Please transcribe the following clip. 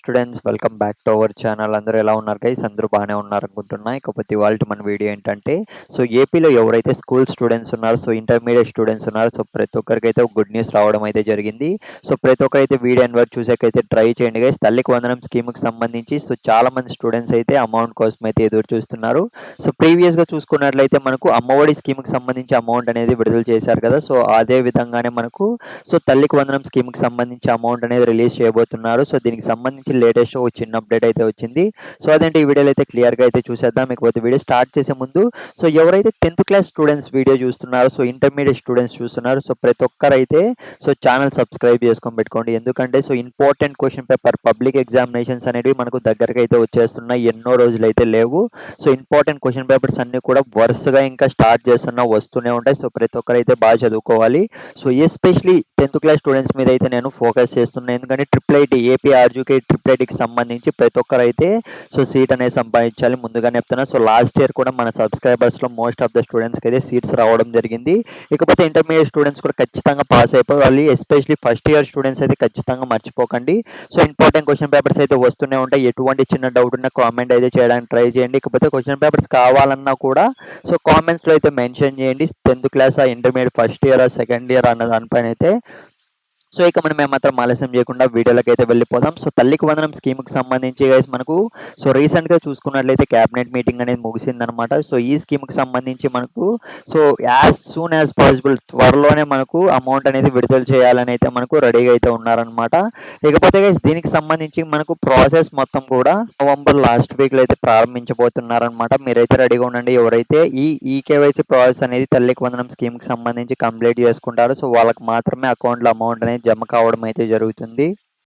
Students welcome back to our channel. అందరూ ఎలా ఉన్నారు గైస్? అందరూ బాగానే ఉన్నారనుకుంటున్నా. ఇకపోతే ఇవాల్టి మన వీడియో ఏంటంటే, ఏపీలో ఎవరైతే స్కూల్ స్టూడెంట్స్ ఉన్నారో, ఇంటర్మీడియట్ స్టూడెంట్స్ ఉన్నారో, ప్రతి ఒక్కరికైతే ఒక గుడ్ న్యూస్ రావడం అయితే జరిగింది. ప్రతి ఒక్కరైతే వీడియో ఎండ్ వరకు చూసాకైతే ట్రై చేయండి గైస్. తల్లికి వందనం స్కీమ్‌కి సంబంధించి చాలా మంది స్టూడెంట్స్ అయితే అమౌంట్ కోసం అయితే ఎదురు చూస్తున్నారు. ప్రీవియస్‌గా చూసుకున్నట్లయితే మనకు అమ్మఒడి స్కీమ్‌కి సంబంధించి అమౌంట్ అనేది విడుదల చేశారు కదా! అదే విధంగానే మనకు తల్లికి వందనం స్కీమ్‌కి సంబంధించి అమౌంట్ అనేది రిలీజ్ చేయబోతున్నారు. దీనికి సంబంధించి లేటెస్ట్ ఒక చిన్న అప్డేట్ అయితే వచ్చింది. అదేంటి ఈ వీడియోలో అయితే క్లియర్‌గా అయితే చూసేద్దాం. ఇకపోతే వీడియో స్టార్ట్ చేసే ముందు ఎవరైతే 10థ్ క్లాస్ స్టూడెంట్స్ వీడియో చూస్తున్నారో, ఇంటర్మీడియేట్ స్టూడెంట్స్ చూస్తున్నారో, ప్రతి ఒక్కరైతే ఛానల్ సబ్స్క్రైబ్ చేసుకొని పెట్టుకోండి. ఎందుకంటే important question paper public examinations అనేవి మనకు దగ్గరకి అయితే వచ్చేస్తున్నాయి. ఎన్నో రోజులైతే లేవు. ఇంపార్టెంట్ క్వెషన్ పేపర్స్ అన్నీ కూడా వరుసగా ఇంకా స్టార్ట్ వస్తూనే ఉంటాయి. ప్రతి ఒక్కరైతే బాగా చదువుకోవాలి. ఎస్పెషల్లీ 10థ్ క్లాస్ స్టూడెంట్స్ మీద అయితే నేను ఫోకస్ చేస్తున్నాను. ఎందుకంటే ట్రిపుల్ ఐటీ ఏపీ ఆర్జుకే ట్రిపుల్ ఐటీకి సంబంధించి ప్రతి ఒక్కరైతే సీట్ అనేది సంపాదించాలి. ముందుగానే చెప్తున్నా. లాస్ట్ ఇయర్ కూడా మన సబ్స్క్రైబర్స్లో మోస్ట్ ఆఫ్ ద స్టూడెంట్స్కి అయితే సీట్స్ రావడం జరిగింది. ఇకపోతే ఇంటర్మీడియట్ స్టూడెంట్స్ కూడా ఖచ్చితంగా పాస్ అయిపోవాలి. ఎస్పెషల్లీ ఫస్ట్ ఇయర్ స్టూడెంట్స్ అయితే ఖచ్చితంగా మర్చిపోకండి. ఇంపార్టెంట్ క్వశ్చన్ పేపర్స్ అయితే వస్తూనే ఉంటాయి. ఎటువంటి చిన్న డౌట్ ఉన్నా కామెంట్ అయితే చేయడానికి ట్రై చేయండి. ఇకపోతే క్వశ్చన్ పేపర్స్ కావాలన్నా కూడా కామెంట్స్లో అయితే మెన్షన్ చేయండి. 10థ్ class intermediate first year second year అన్న దానిపైన అయితే. ఇక మనం ఏమాత్రం ఆలస్యం చేయకుండా వీడియోలోకి అయితే వెళ్ళిపోదాం. తల్లికి వందనం స్కీమ్‌కి సంబంధించి గైస్ మనకు రీసెంట్‌గా చూసుకున్నట్లయితే క్యాబినెట్ మీటింగ్ అనేది ముగిసిందనమాట. ఈ స్కీమ్‌కి సంబంధించి మనకు యాజ్ సూన్ యాజ్ పాసిబుల్ త్వరలోనే మనకు అమౌంట్ అనేది విడుదల చేయాలని అయితే మనకు రెడీగా అయితే ఉన్నారనమాట. ఇకపోతే గైస్ దీనికి సంబంధించి మనకు ప్రాసెస్ మొత్తం కూడా నవంబర్ లాస్ట్ వీక్‌లో అయితే ప్రారంభించబోతున్నారనమాట. మీరైతే రెడీగా ఉండండి. ఎవరైతే ఈకేవైసీ ప్రాసెస్ అనేది తల్లికి వందనం స్కీమ్‌కి సంబంధించి కంప్లీట్ చేసుకుంటారో వాళ్ళకి మాత్రమే అకౌంట్‌లో అమౌంట్ అనేది జమ కావడం అయితే జరుగుతుంది.